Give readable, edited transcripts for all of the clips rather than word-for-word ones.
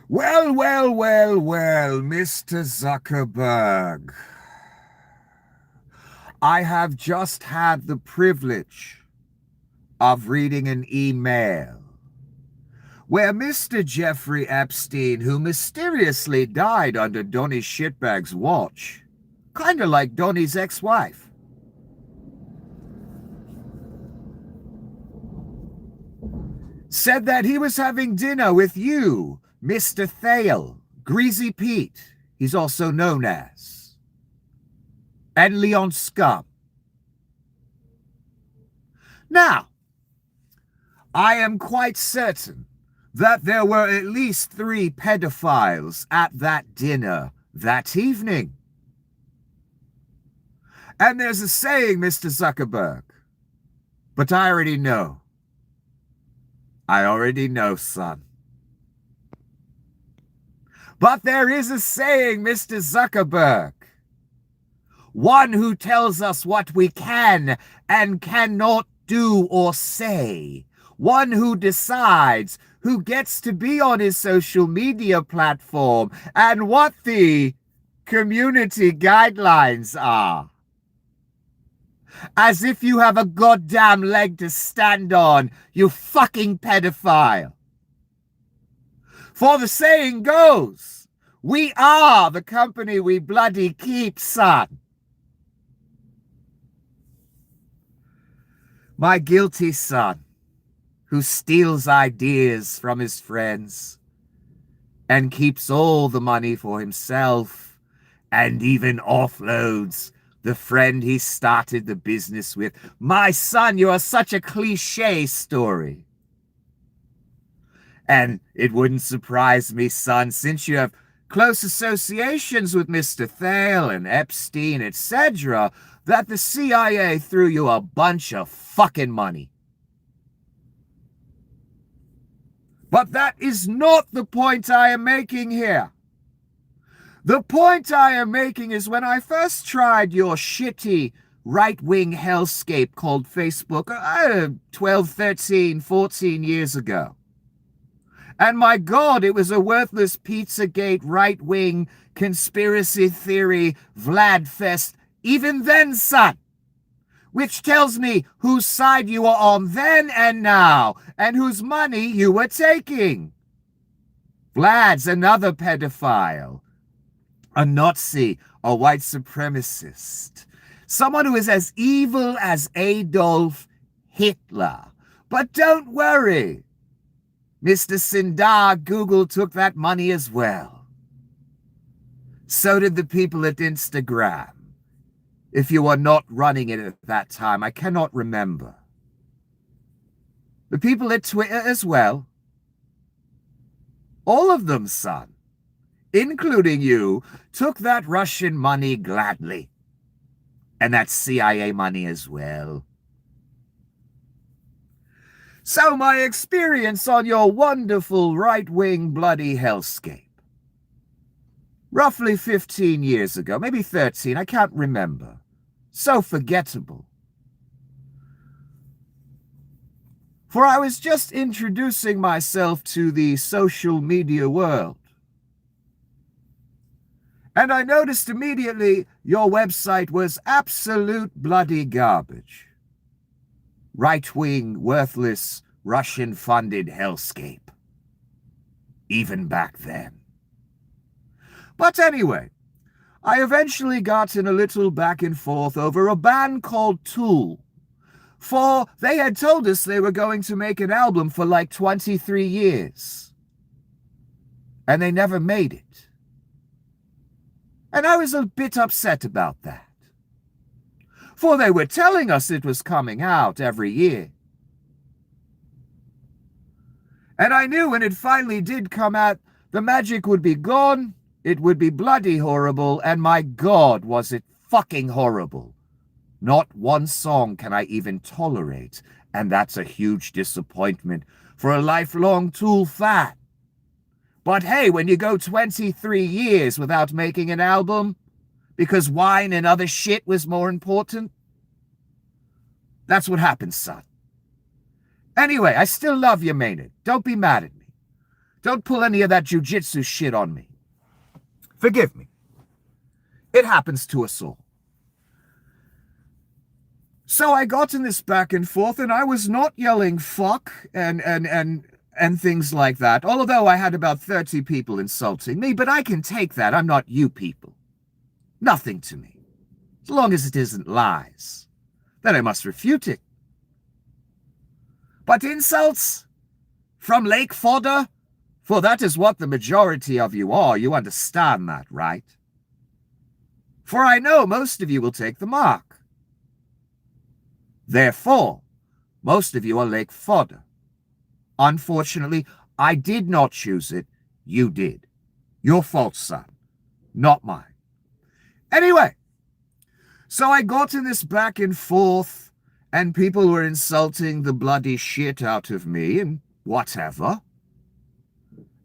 Well, Mr. Zuckerberg. I have just had the privilege of reading an email where Mr. Jeffrey Epstein, who mysteriously died under Donny Shitbag's watch, kind of like Donny's ex-wife, said that he was having dinner with you, Mr. Thale, Greasy Pete, he's also known as, and Leon Scum. Now, I am quite certain that there were at least 3 pedophiles at that dinner that evening. And there's a saying, Mr. Zuckerberg, but I already know. I already know, son. But there is a saying, Mr. Zuckerberg. One who tells us what we can and cannot do or say. One who decides who gets to be on his social media platform and what the community guidelines are. As if you have a goddamn leg to stand on, you fucking pedophile. For the saying goes, we are the company we bloody keep, son. My guilty son, who steals ideas from his friends and keeps all the money for himself and even offloads the friend he started the business with. My son, you are such a cliche story. And it wouldn't surprise me, son, since you have close associations with Mr. Thale and Epstein, etc., that the CIA threw you a bunch of fucking money. But that is not the point I am making here. The point I am making is when I first tried your shitty right-wing hellscape called Facebook 12, 13, 14 years ago. And my God, it was a worthless Pizzagate right-wing conspiracy theory Vladfest even then, son. Which tells me whose side you are on then and now, and whose money you were taking. Vlad's another pedophile, a Nazi, a white supremacist, someone who is as evil as Adolf Hitler. But don't worry, Mr. Sindar, Google took that money as well. So did the people at Instagram. If you were not running it at that time, I cannot remember. The people at Twitter as well. All of them, son, including you, took that Russian money gladly. And that CIA money as well. So my experience on your wonderful right-wing bloody hellscape. Roughly 15 years ago, maybe 13, I can't remember. So forgettable. For I was just introducing myself to the social media world. And I noticed immediately your website was absolute bloody garbage. Right-wing, worthless, Russian-funded hellscape. Even back then. But anyway, I eventually got in a little back and forth over a band called Tool. For they had told us they were going to make an album for like 23 years. And they never made it. And I was a bit upset about that. For they were telling us it was coming out every year. And I knew when it finally did come out, the magic would be gone. It would be bloody horrible, and my God, was it fucking horrible. Not one song can I even tolerate, and that's a huge disappointment for a lifelong Tool fan. But hey, when you go 23 years without making an album, because wine and other shit was more important, that's what happens, son. Anyway, I still love you, Maynard. Don't be mad at me. Don't pull any of that jujitsu shit on me. Forgive me. It happens to us all. So I got in this back and forth, and I was not yelling fuck and things like that, although I had about 30 people insulting me, but I can take that. I'm not you people. Nothing to me. As long as it isn't lies. Then I must refute it. But insults from Lake Fodder? For that is what the majority of you are. You understand that, right? For I know most of you will take the mark. Therefore, most of you are Lake Fodder. Unfortunately, I did not choose it. You did. Your fault, son. Not mine. Anyway, so I got in this back and forth, and people were insulting the bloody shit out of me and whatever.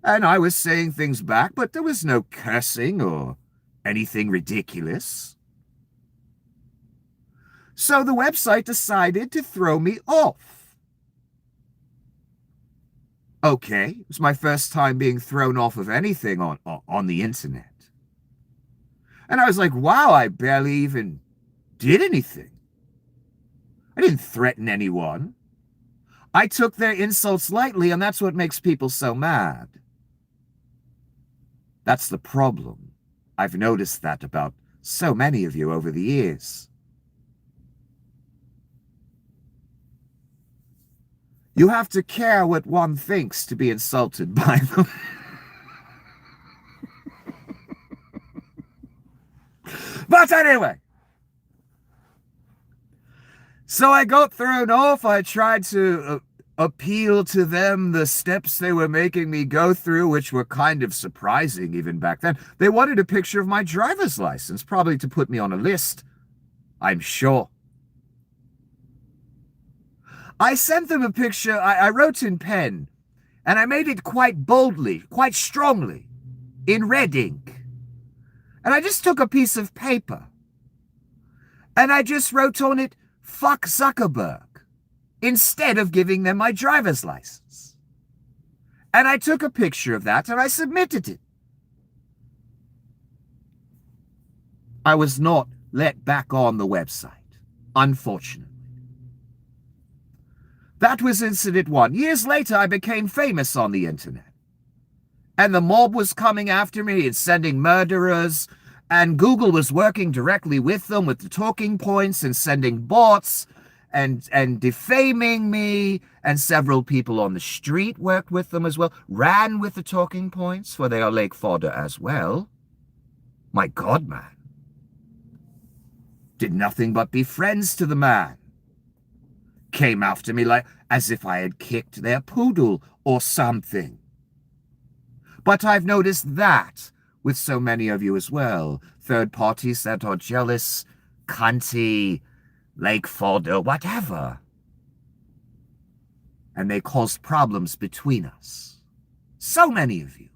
And I was saying things back, but there was no cursing or anything ridiculous. So the website decided to throw me off. Okay, it was my first time being thrown off of anything on the internet. And I was like, wow, I barely even did anything. I didn't threaten anyone. I took their insults lightly, and that's what makes people so mad. That's the problem. I've noticed that about so many of you over the years. You have to care what one thinks to be insulted by them. But anyway. So I got thrown off. I tried to appeal to them the steps they were making me go through, which were kind of surprising even back then. They wanted a picture of my driver's license, probably to put me on a list, I'm sure. I sent them a picture. I wrote in pen, and I made it quite boldly, quite strongly, in red ink. And I just took a piece of paper, and I just wrote on it, "Fuck Zuckerberg," instead of giving them my driver's license. And I took a picture of that, and I submitted it. I was not let back on the website, unfortunately. That was incident one. Years later, I became famous on the internet. And the mob was coming after me and sending murderers, and Google was working directly with them with the talking points and sending bots and defaming me, and several people on the street worked with them as well, ran with the talking points, for they are Lake Fodder as well. My God, man. Did nothing but be friends to the man. Came after me like as if I had kicked their poodle or something. But I've noticed that with so many of you as well. Third parties that are jealous, cunty, Lake Fodder, whatever. And they caused problems between us. So many of you.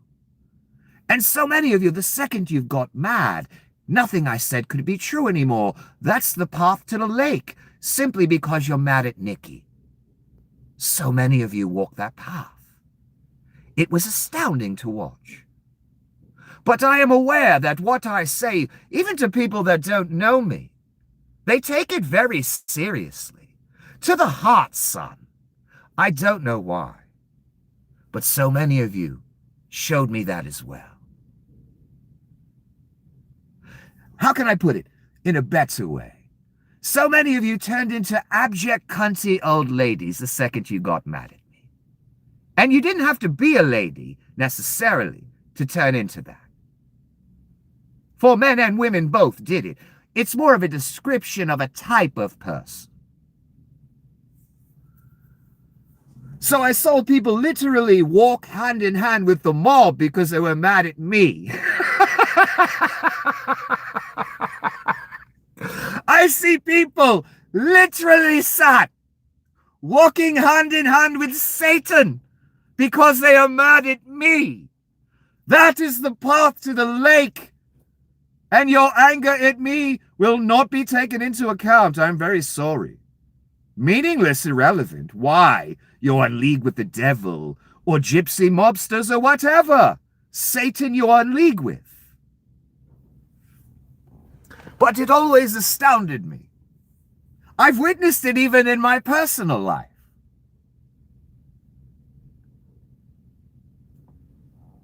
And so many of you, the second you've got mad, nothing I said could be true anymore. That's the path to the lake, simply because you're mad at Nikki. So many of you walk that path. It was astounding to watch. But I am aware that what I say, even to people that don't know me, they take it very seriously. To the heart, son. I don't know why. But so many of you showed me that as well. How can I put it in a better way? So many of you turned into abject, cunty old ladies the second you got mad at me. And you didn't have to be a lady, necessarily, to turn into that. For men and women both did it. It's more of a description of a type of person. So I saw people literally walk hand in hand with the mob because they were mad at me. I see people literally sat, walking hand in hand with Satan because they are mad at me. That is the path to the lake. And your anger at me will not be taken into account. I'm very sorry. Meaningless, irrelevant. Why? You're in league with the devil, or gypsy mobsters or whatever Satan you're in league with. But it always astounded me. I've witnessed it even in my personal life.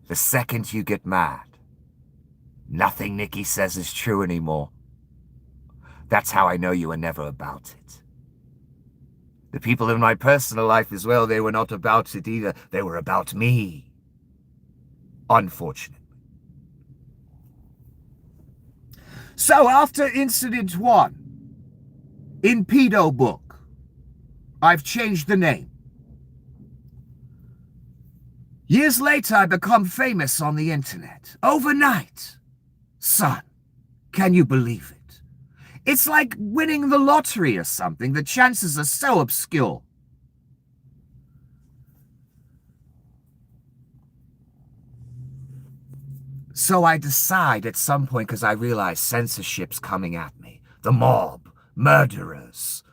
The second you get mad, nothing Nikki says is true anymore. That's how I know you were never about it. The people in my personal life as well, they were not about it either. They were about me. Unfortunately. So after Incident 1, in Pedo Book, I've changed the name. Years later, I become famous on the internet. Overnight. Son, can you believe it? It's like winning the lottery or something. The chances are so obscure. So I decide at some point, because I realize censorship's coming at me. The mob, murderers,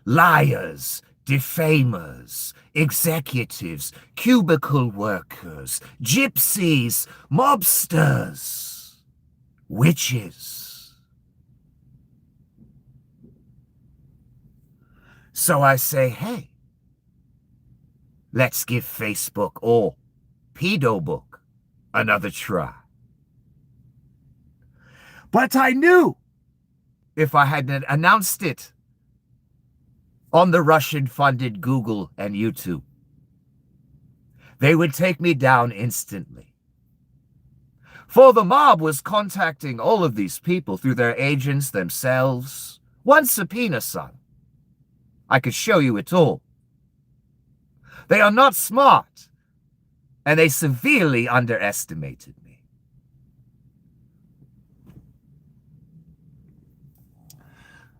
liars, defamers, executives, cubicle workers, gypsies, mobsters, witches. So I say, hey, let's give Facebook or Pedo Book another try. But I knew if I hadn't announced it on the Russian-funded Google and YouTube, they would take me down instantly. For the mob was contacting all of these people through their agents themselves. One subpoena, son. I could show you it all. They are not smart, and they severely underestimated me.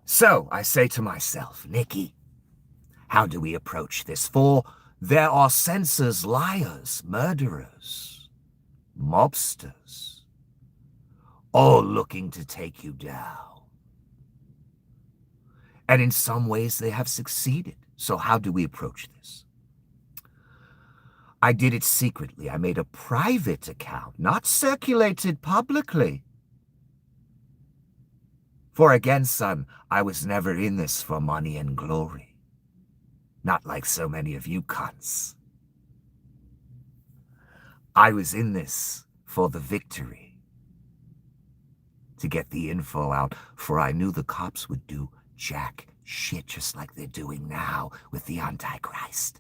So I say to myself, Nikki, how do we approach this? For there are censors, liars, murderers, mobsters, all looking to take you down. And in some ways they have succeeded. So how do we approach this? I did it secretly. I made a private account, not circulated publicly. For again, son, I was never in this for money and glory. Not like so many of you cunts. I was in this for the victory. To get the info out, for I knew the cops would do jack shit just like they're doing now with the Antichrist.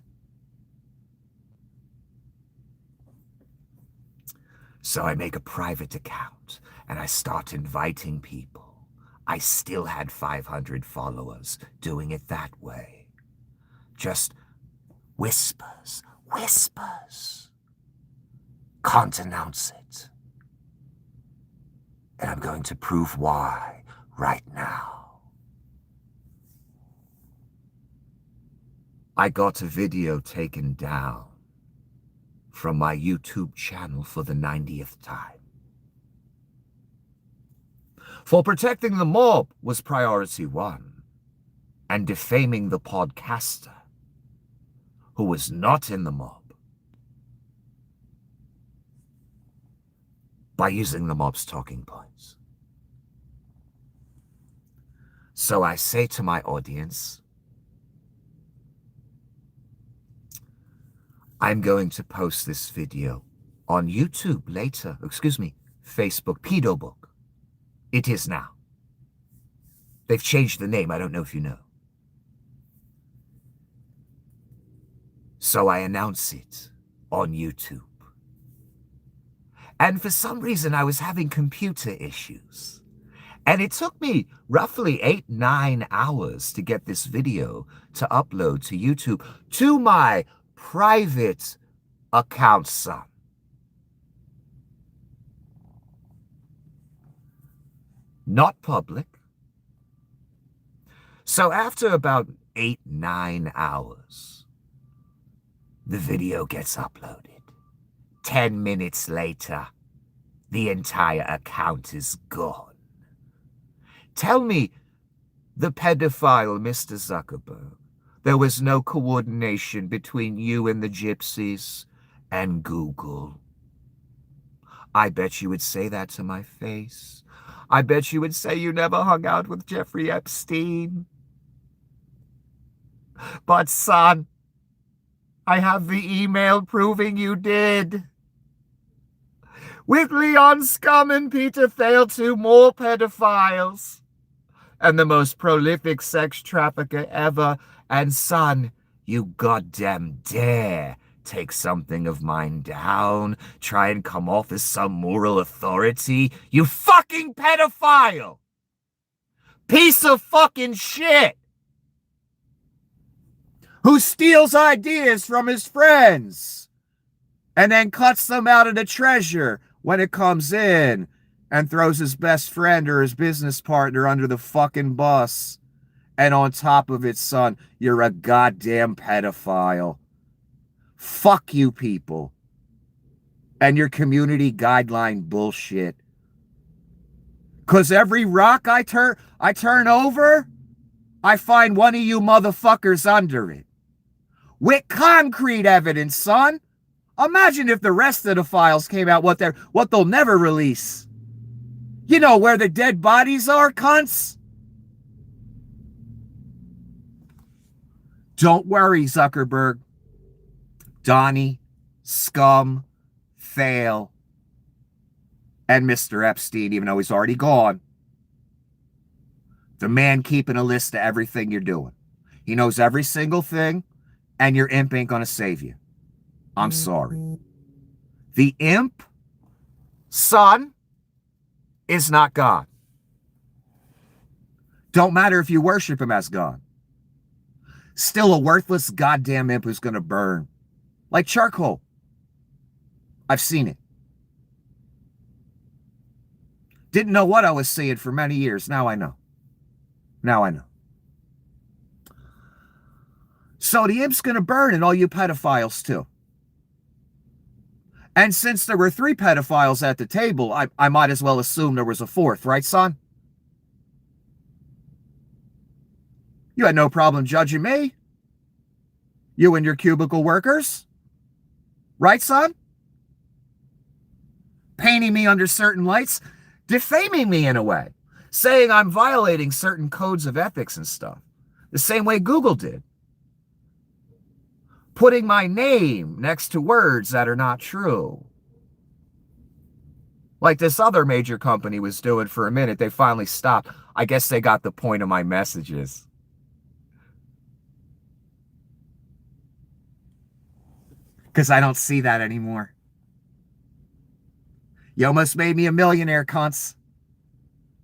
So I make a private account and I start inviting people. I still had 500 followers doing it that way. Just whispers, whispers. Can't announce it. And I'm going to prove why right now. I got a video taken down from my YouTube channel for the 90th time. For protecting the mob was priority 1, and defaming the podcaster who was not in the mob by using the mob's talking points. So I say to my audience, I'm going to post this video on YouTube later, Facebook, Pedo Book. It is now. They've changed the name, I don't know if you know. So I announce it on YouTube. And for some reason, I was having computer issues. And it took me roughly 8-9 hours to get this video to upload to YouTube to my private account, son. Not public. So after about 8-9 hours, the video gets uploaded. 10 minutes later, the entire account is gone. Tell me, the pedophile Mr. Zuckerberg, There was no coordination between you and the gypsies and Google. I bet you would say that to my face. I bet you would say you never hung out with Jeffrey Epstein. But son, I have the email proving you did. With Leon Scum and Peter Thale, two more pedophiles. And the most prolific sex trafficker ever. And son, you goddamn dare take something of mine down, try and come off as some moral authority. You fucking pedophile! Piece of fucking shit! Who steals ideas from his friends and then cuts them out of the treasure when it comes in and throws his best friend or his business partner under the fucking bus. And on top of it, son, you're a goddamn pedophile. Fuck you people. And your community guideline bullshit. Cause every rock I turn over, I find one of you motherfuckers under it. With concrete evidence, son. Imagine if the rest of the files came out what they'll never release. You know where the dead bodies are, cunts? Don't worry, Zuckerberg. Donnie, Scum, Thale, and Mr. Epstein, even though he's already gone. The man keeping a list of everything you're doing. He knows every single thing, and your imp ain't gonna save you. I'm sorry. The imp, son, is not God. Don't matter if you worship him as God. Still a worthless goddamn imp who's gonna burn. Like charcoal. I've seen it. Didn't know what I was seeing for many years. Now I know. Now I know. So the imp's gonna burn, and all you pedophiles too. And since there were 3 pedophiles at the table, I might as well assume there was a 4th, right, son? You had no problem judging me. You and your cubicle workers. Right, son? Painting me under certain lights, defaming me in a way, saying I'm violating certain codes of ethics and stuff, the same way Google did. Putting my name next to words that are not true. Like this other major company was doing for a minute. They finally stopped. I guess they got the point of my messages. Because I don't see that anymore. You almost made me a millionaire, cunts.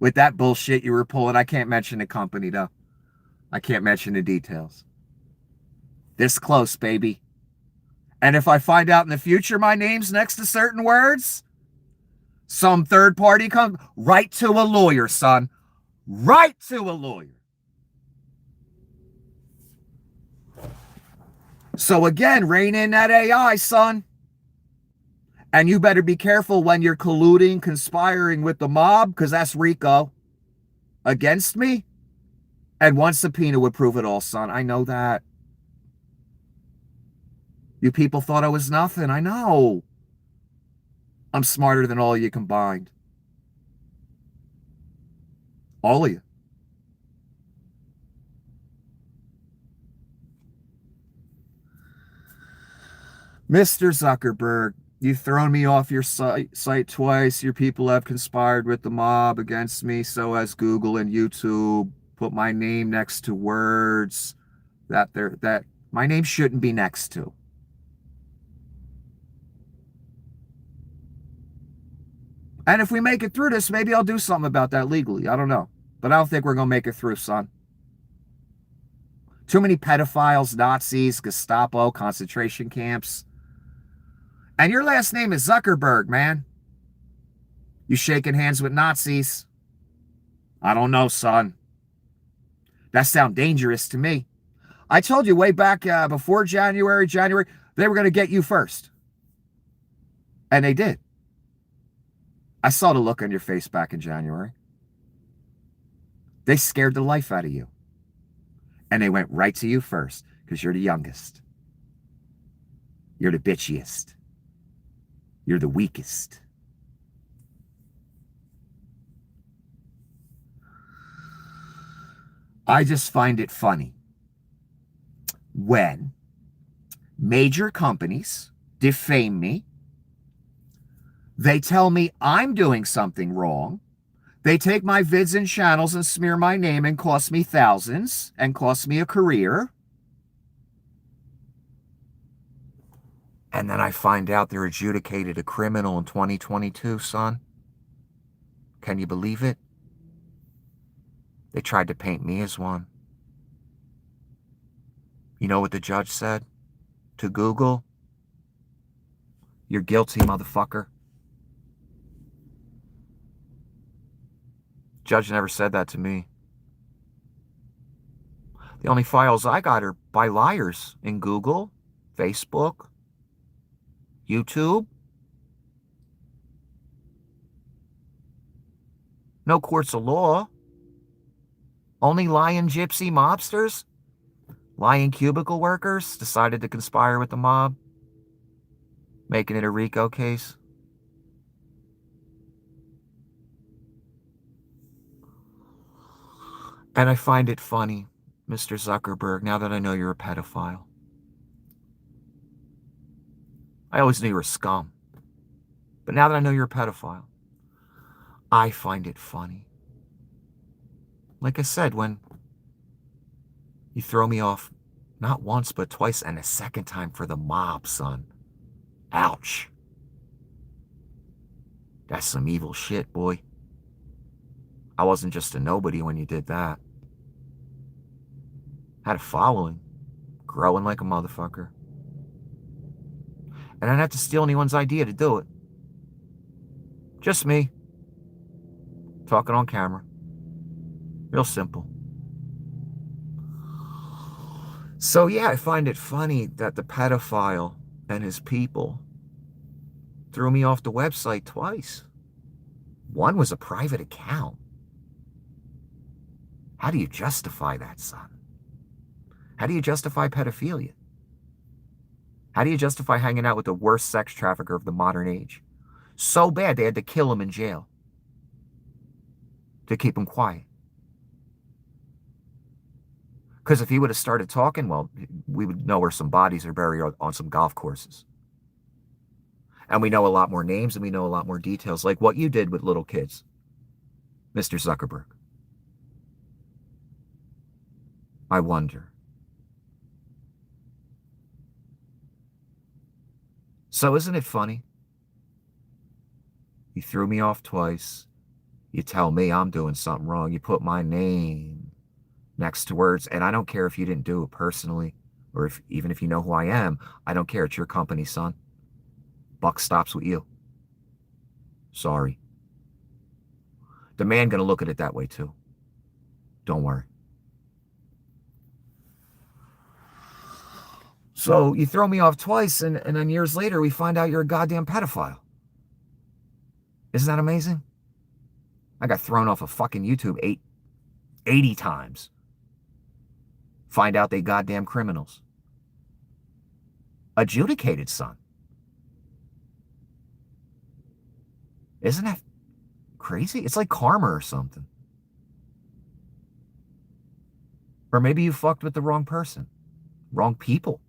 With that bullshit you were pulling. I can't mention the company, though. I can't mention the details. This close, baby. And if I find out in the future my name's next to certain words, some third party comes, right to a lawyer, son. Right to a lawyer. So again, rein in that AI, son. And you better be careful when you're colluding, conspiring with the mob, because that's RICO against me. And one subpoena would prove it all, son. I know that. You people thought I was nothing. I know. I'm smarter than all of you combined. All of you. Mr. Zuckerberg, you've thrown me off your site twice. Your people have conspired with the mob against me. So has Google and YouTube. Put my name next to words that my name shouldn't be next to. And if we make it through this, maybe I'll do something about that legally. I don't know. But I don't think we're going to make it through, son. Too many pedophiles, Nazis, Gestapo, concentration camps. And your last name is Zuckerberg, man. You shaking hands with Nazis? I don't know, son. That sounds dangerous to me. I told you way back before January, they were going to get you first. And they did. I saw the look on your face back in January. They scared the life out of you. And they went right to you first because you're the youngest. You're the bitchiest. You're the weakest. I just find it funny when major companies defame me. They tell me I'm doing something wrong. They take my vids and channels and smear my name and cost me thousands and cost me a career. And then I find out they're adjudicated a criminal in 2022, son. Can you believe it? They tried to paint me as one. You know what the judge said to Google? You're guilty, motherfucker. Judge never said that to me. The only files I got are by liars in Google, Facebook, YouTube. No courts of law. Only lying gypsy mobsters, lying cubicle workers decided to conspire with the mob, making it a RICO case. And I find it funny, Mr. Zuckerberg, now that I know you're a pedophile. I always knew you were scum. But now that I know you're a pedophile, I find it funny. Like I said, when you throw me off not once but twice and a second time for the mob, son. Ouch. That's some evil shit, boy. I wasn't just a nobody when you did that. Had a following, growing like a motherfucker. And I didn't have to steal anyone's idea to do it. Just me. Talking on camera. Real simple. So yeah, I find it funny that the pedophile and his people threw me off the website twice. One was a private account. How do you justify that, son? How do you justify pedophilia? How do you justify hanging out with the worst sex trafficker of the modern age? So bad they had to kill him in jail to keep him quiet. Because if he would have started talking, well, we would know where some bodies are buried on some golf courses. And we know a lot more names and we know a lot more details, like what you did with little kids, Mr. Zuckerberg. I wonder. So isn't it funny? You threw me off twice. You tell me I'm doing something wrong. You put my name next to words. And I don't care if you didn't do it personally or even if you know who I am. I don't care. It's your company, son. Buck stops with you. Sorry. The man gonna look at it that way too. Don't worry. So you throw me off twice, and then years later we find out you're a goddamn pedophile. Isn't that amazing? I got thrown off of fucking YouTube 80 times. Find out they goddamn criminals. Adjudicated, son. Isn't that crazy? It's like karma or something. Or maybe you fucked with the wrong person. Wrong people.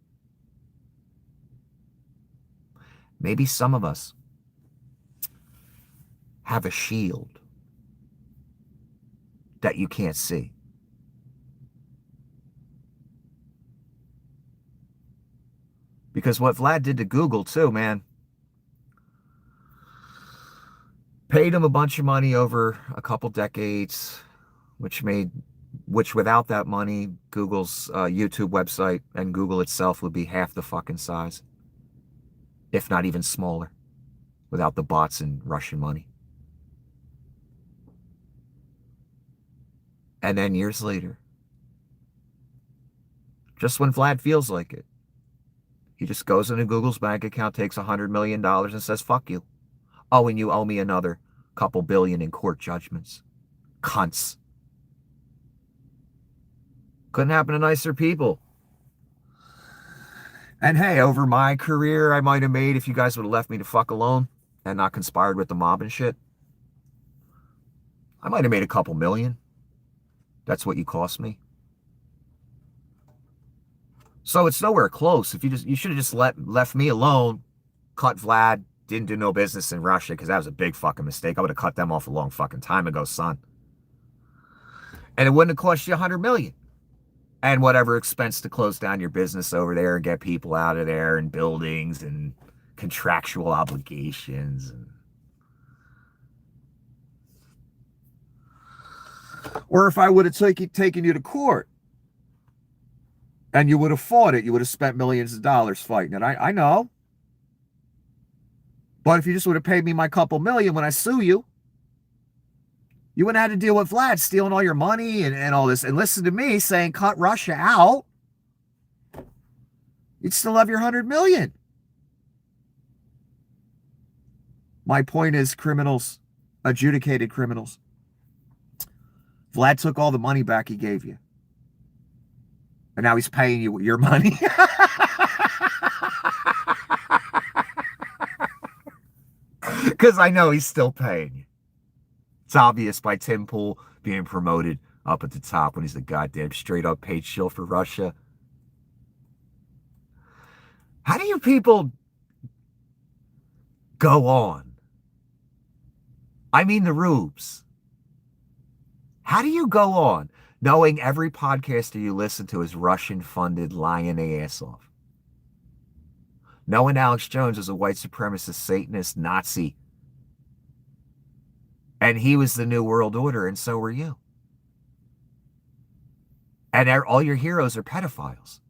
Maybe some of us have a shield that you can't see. Because what Vlad did to Google too, man, paid him a bunch of money over a couple decades, which without that money, Google's YouTube website and Google itself would be half the fucking size, if not even smaller, without the bots and Russian money. And then years later, just when Vlad feels like it, he just goes into Google's bank account, takes $100 million and says, fuck you. Oh, and you owe me another couple billion in court judgments. Cunts. Couldn't happen to nicer people. And hey, over my career, I might have made, if you guys would have left me to fuck alone and not conspired with the mob and shit, I might have made a couple million. That's what you cost me. So it's nowhere close. If you should have just left me alone, cut Vlad, didn't do no business in Russia, because that was a big fucking mistake. I would have cut them off a long fucking time ago, son. And it wouldn't have cost you $100 million. And whatever expense to close down your business over there and get people out of there and buildings and contractual obligations. Or if I would have taken you to court and you would have fought it, you would have spent millions of dollars fighting it. I know. But if you just would have paid me my couple million when I sue you, you wouldn't have had to deal with Vlad stealing all your money and all this. And listen to me saying cut Russia out. You'd still have your 100 million. My point is, criminals, adjudicated criminals. Vlad took all the money back he gave you. And now he's paying you your money. Because I know he's still paying you. It's obvious by Tim Pool being promoted up at the top when he's the goddamn straight up paid shill for Russia. How do you people go on? I mean the rubes. How do you go on knowing every podcaster you listen to is Russian-funded, lying their ass off? Knowing Alex Jones is a white supremacist, Satanist, Nazi. And he was the New World Order, and so were you. And all your heroes are pedophiles.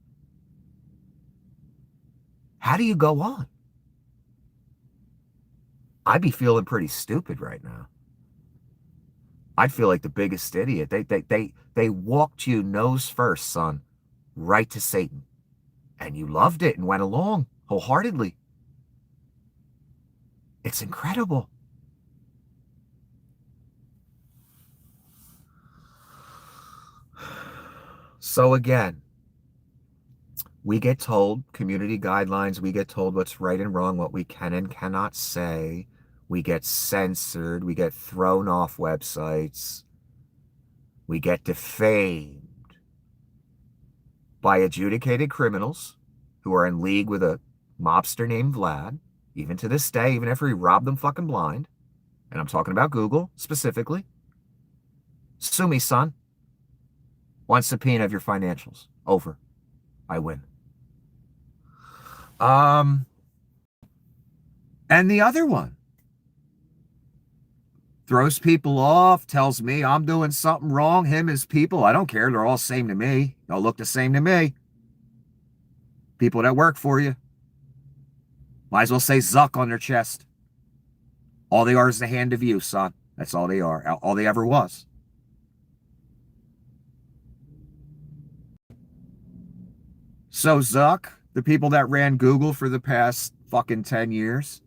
How do you go on? I'd be feeling pretty stupid right now. I'd feel like the biggest idiot. They walked you nose first, son, right to Satan. And you loved it and went along wholeheartedly. It's incredible. So again, we get told community guidelines, we get told what's right and wrong, what we can and cannot say. We get censored, we get thrown off websites, we get defamed by adjudicated criminals who are in league with a mobster named Vlad, even to this day, even after he robbed them fucking blind. And I'm talking about Google specifically. Sue me, son. One subpoena of your financials. Over. I win. And the other one throws people off, tells me I'm doing something wrong, him, his people. I don't care. They're all the same to me. They'll look the same to me. People that work for you. Might as well say Zuck on their chest. All they are is the hand of you, son. That's all they are. All they ever was. So Zuck, the people that ran Google for the past fucking 10 years,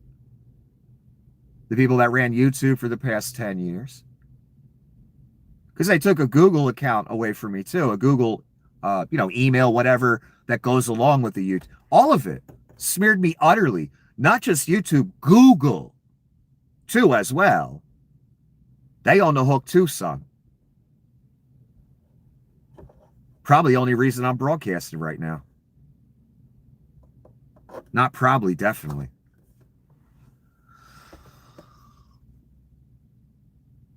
the people that ran YouTube for the past 10 years, because they took a Google account away from me too, a Google, email, whatever that goes along with the YouTube, all of it smeared me utterly. Not just YouTube, Google too as well. They on the hook too, son. Probably the only reason I'm broadcasting right now. Not probably, definitely.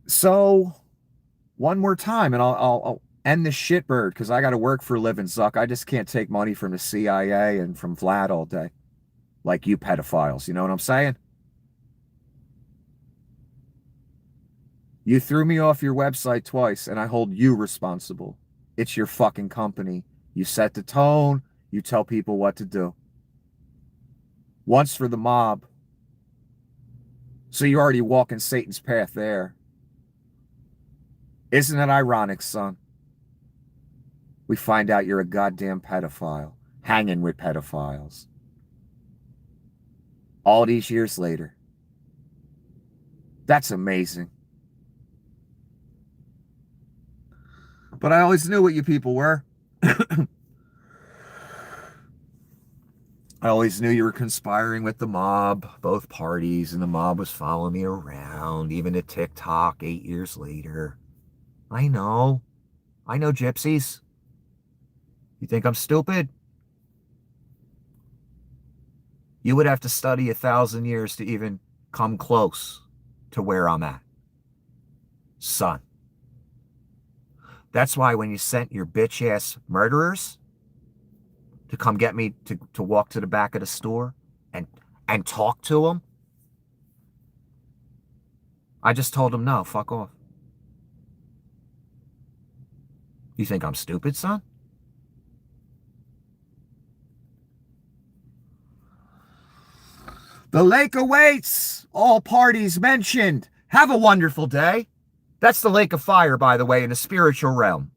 So, one more time, and I'll end this shitbird because I got to work for a living, Zuck. I just can't take money from the CIA and from Vlad all day. Like you pedophiles, you know what I'm saying? You threw me off your website twice, and I hold you responsible. It's your fucking company. You set the tone. You tell people what to do. Once for the mob. So you're already walking Satan's path there. Isn't it ironic, son? We find out you're a goddamn pedophile. Hanging with pedophiles. All these years later. That's amazing. But I always knew what you people were. I always knew you were conspiring with the mob, both parties, and the mob was following me around, even to TikTok 8 years later. I know. I know gypsies. You think I'm stupid? You would have to study 1,000 years to even come close to where I'm at. Son. That's why when you sent your bitch-ass murderers to come get me to walk to the back of the store and talk to them, I just told them, no, fuck off. You think I'm stupid, son? The lake awaits, all parties mentioned. Have a wonderful day. That's the lake of fire, by the way, in the spiritual realm.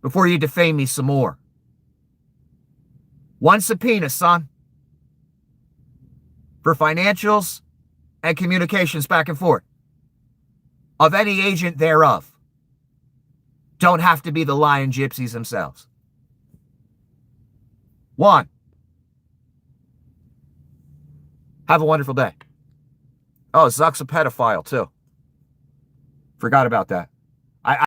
Before you defame me some more. One subpoena, son. For financials and communications back and forth. Of any agent thereof. Don't have to be the lying gypsies themselves. One. Have a wonderful day. Oh, Zuck's a pedophile, too. Forgot about that.